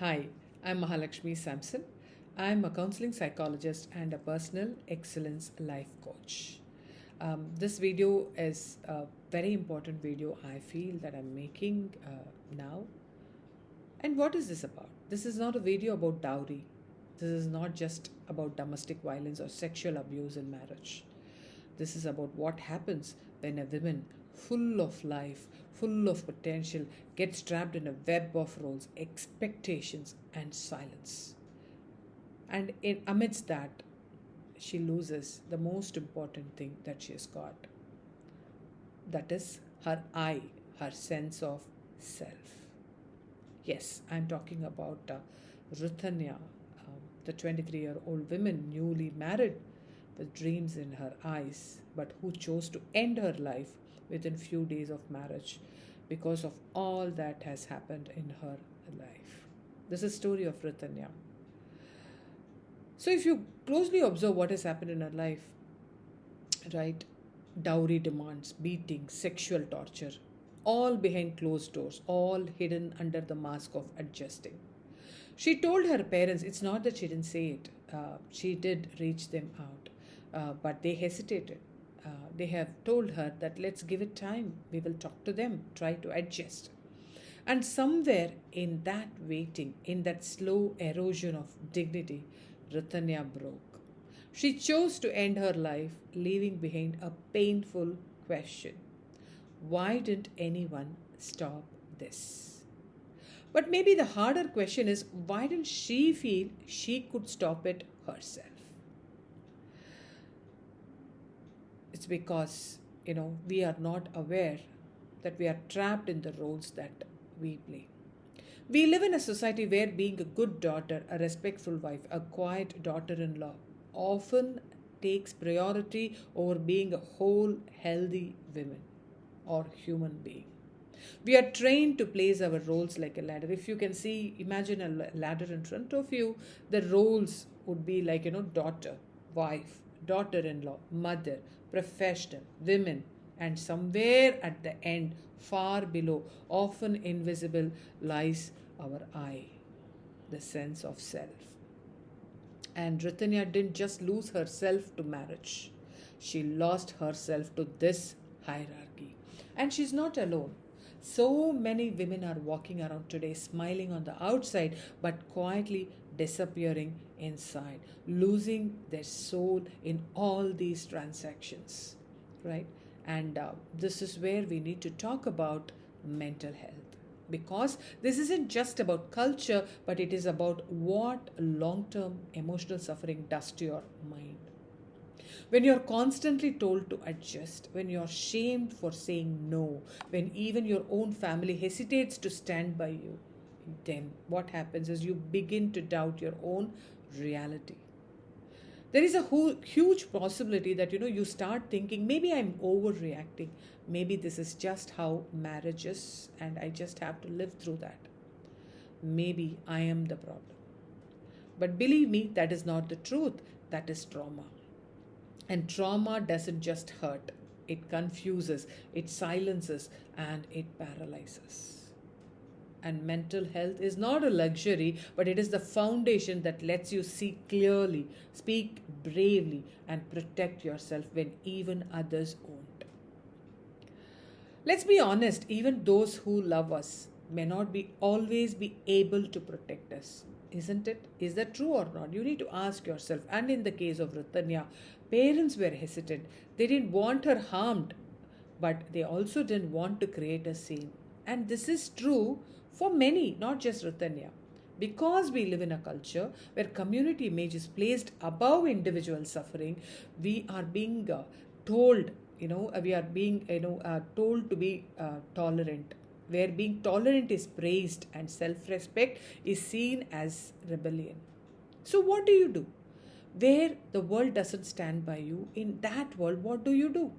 Hi, I'm Mahalakshmi Sampson. I'm a counseling psychologist and a personal excellence life coach. This video is a very important video I feel that I'm making now. And what is this about? This is not a video about dowry. This is not just about domestic violence or sexual abuse in marriage. This is about what happens when a woman full of life, full of potential, gets trapped in a web of roles, expectations, and silence. And amidst that, she loses the most important thing that she has got, that is her I, her sense of self. Yes, I'm talking about Rithanya, the 23-year-old woman newly married with dreams in her eyes, but who chose to end her life within few days of marriage because of all that has happened in her life. This is the story of Rithanya. So if you closely observe what has happened in her life, right? Dowry demands, beating, sexual torture, all behind closed doors, all hidden under the mask of adjusting. She told her parents, it's not that she didn't say it, she did reach them out, but they hesitated. They have told her that let's give it time, we will talk to them, try to adjust. And somewhere in that waiting, in that slow erosion of dignity, Rithanya broke. She chose to end her life, leaving behind a painful question: why didn't anyone stop this? But maybe the harder question is, why didn't she feel she could stop it herself? It's because, we are not aware that we are trapped in the roles that we play. We live in a society where being a good daughter, a respectful wife, a quiet daughter in law often takes priority over being a whole, healthy woman or human being. We are trained to place our roles like a ladder. If you can see, imagine a ladder in front of you, the roles would be like, daughter, wife, daughter in law, mother, professional, women, and somewhere at the end, far below, often invisible, lies our I, the sense of self. And Rithanya didn't just lose herself to marriage, she lost herself to this hierarchy. And she's not alone. So many women are walking around today smiling on the outside but quietly disappearing inside, losing their soul in all these transactions, right? And this is where we need to talk about mental health, because this isn't just about culture, but it is about what long term emotional suffering does to your mind. When you're constantly told to adjust, when you're shamed for saying no, when even your own family hesitates to stand by you, then what happens is you begin to doubt your own reality. There is a huge possibility that you start thinking, maybe I'm overreacting, maybe this is just how marriage is and I just have to live through that. Maybe I am the problem. But believe me, that is not the truth. That is trauma. And trauma doesn't just hurt, it confuses, it silences, and it paralyzes. And mental health is not a luxury, but it is the foundation that lets you see clearly, speak bravely, and protect yourself when even others won't. Let's be honest, even those who love us may not be always be able to protect us. Isn't it? Is that true or not? You need to ask yourself. And in the case of Rithanya, parents were hesitant. They didn't want her harmed, but they also didn't want to create a scene. And this is true for many, not just Rithanya. Because we live in a culture where community image is placed above individual suffering, we are being told, we are being, told to be tolerant, where being tolerant is praised and self respect is seen as rebellion. So, what do you do? Where the world doesn't stand by you, in that world, what do you do?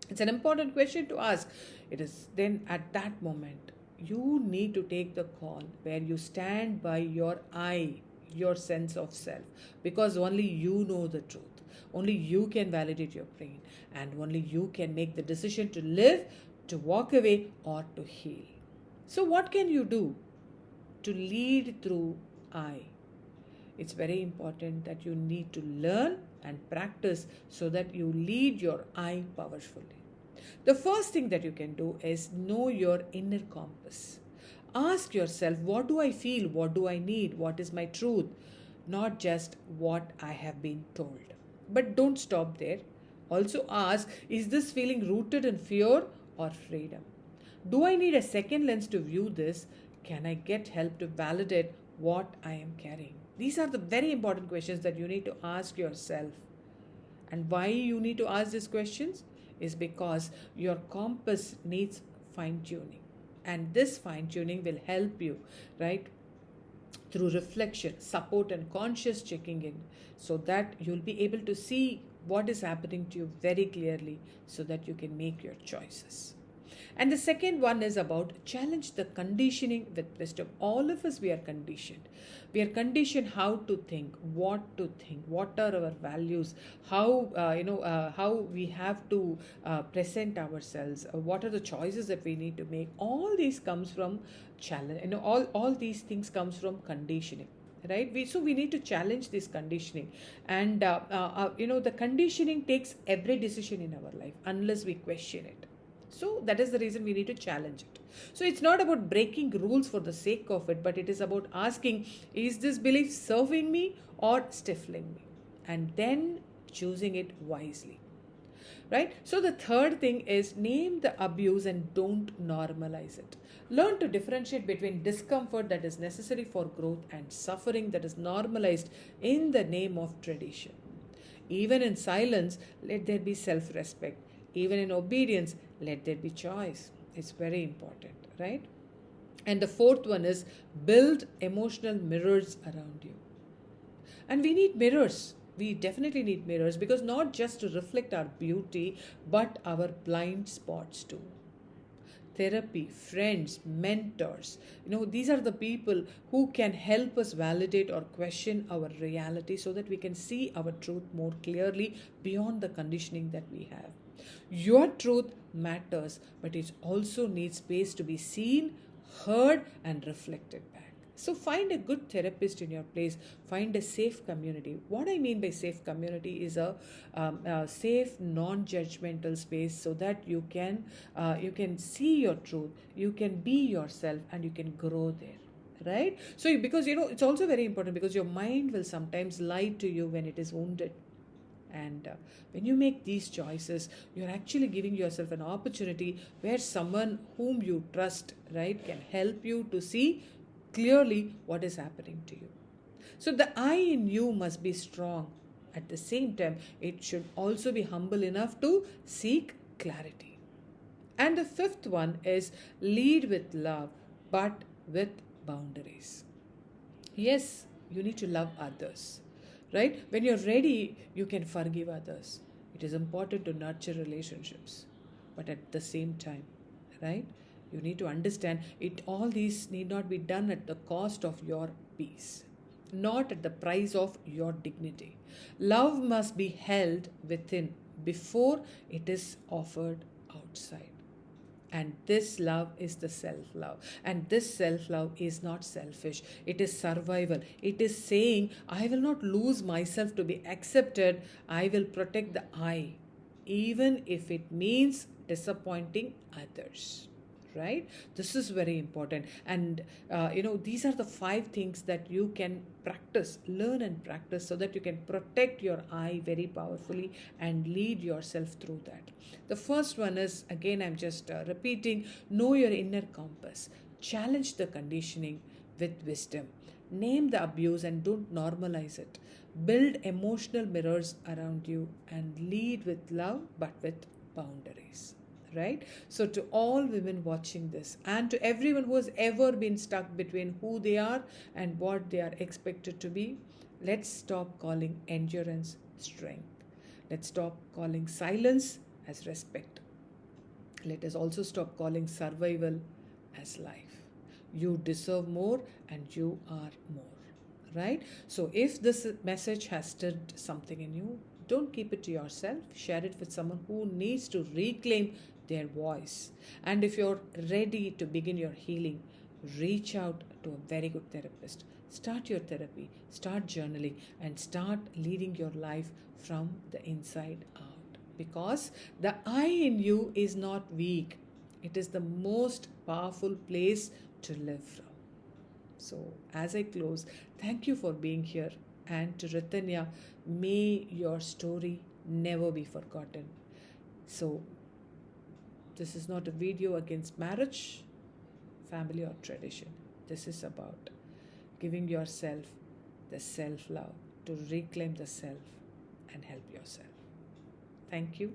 It's an important question to ask. It is then at that moment you need to take the call where you stand by your I, your sense of self, because only you know the truth. Only you can validate your pain, and only you can make the decision to live, to walk away, or to heal. So, what can you do? to lead through I. It's very important that you need to learn and practice so that you lead your I powerfully. The first thing that you can do is know your inner compass. Ask yourself, what do I feel? What do I need? What is my truth? Not just what I have been told. But don't stop there. Also ask, is this feeling rooted in fear or freedom? Do I need a second lens to view this? Can I get help to validate what I am carrying? These are the very important questions that you need to ask yourself. And why you need to ask these questions is because your compass needs fine tuning. And this fine tuning will help you, right? Through reflection, support, and conscious checking in, so that you'll be able to see what is happening to you very clearly so that you can make your choices. And the second one is about challenge the conditioning with wisdom. All of us, we are conditioned. We are conditioned how to think, what are our values, how we have to present ourselves, what are the choices that we need to make. All these comes from challenge. All these things comes from conditioning, right? We need to challenge this conditioning. And the conditioning takes every decision in our life unless we question it. So that is the reason we need to challenge it. So it's not about breaking rules for the sake of it, but it is about asking, is this belief serving me or stifling me? And then choosing it wisely. Right? So the third thing is name the abuse and don't normalize it. Learn to differentiate between discomfort that is necessary for growth and suffering that is normalized in the name of tradition. Even in silence, let there be self respect. Even in obedience, let there be choice. It's very important, right? And the fourth one is build emotional mirrors around you. And we need mirrors. We definitely need mirrors, because not just to reflect our beauty, but our blind spots too. Therapy, friends, mentors, these are the people who can help us validate or question our reality so that we can see our truth more clearly beyond the conditioning that we have. Your truth matters, but it also needs space to be seen, heard, and reflected back. So find a good therapist in your place. Find a safe community. What I mean by safe community is a safe, non-judgmental space, so that you can see your truth, you can be yourself, and you can grow there. Right? So because it's also very important, because your mind will sometimes lie to you when it is wounded. And when you make these choices, you're actually giving yourself an opportunity where someone whom you trust, right, can help you to see clearly what is happening to you. So the I in you must be strong. At the same time, it should also be humble enough to seek clarity. And the fifth one is lead with love, but with boundaries. Yes, you need to love others, right? When you're ready, you can forgive others. It is important to nurture relationships, but at the same time, right? You need to understand it. All these need not be done at the cost of your peace, not at the price of your dignity. Love must be held within before it is offered outside. And this love is the self love. And this self love is not selfish, it is survival. It is saying, I will not lose myself to be accepted. I will protect the I, even if it means disappointing others. Right? This is very important. And these are the 5 things that you can practice, learn and practice, so that you can protect your I very powerfully and lead yourself through that. The first one is, again, I'm just repeating, know your inner compass, challenge the conditioning with wisdom, name the abuse and don't normalize it, build emotional mirrors around you, and lead with love but with boundaries. Right? So to all women watching this, and to everyone who has ever been stuck between who they are and what they are expected to be, let's stop calling endurance strength. Let's stop calling silence as respect. Let us also stop calling survival as life. You deserve more and you are more. Right? So if this message has stirred something in you, don't keep it to yourself. Share it with someone who needs to reclaim their voice. And if you're ready to begin your healing, reach out to a very good therapist. Start your therapy, start journaling, and start leading your life from the inside out. Because the I in you is not weak, it is the most powerful place to live from. So, as I close, thank you for being here. And to Rithanya, may your story never be forgotten. So, this is not a video against marriage, family, or tradition. This is about giving yourself the self love to reclaim the self and help yourself. Thank you.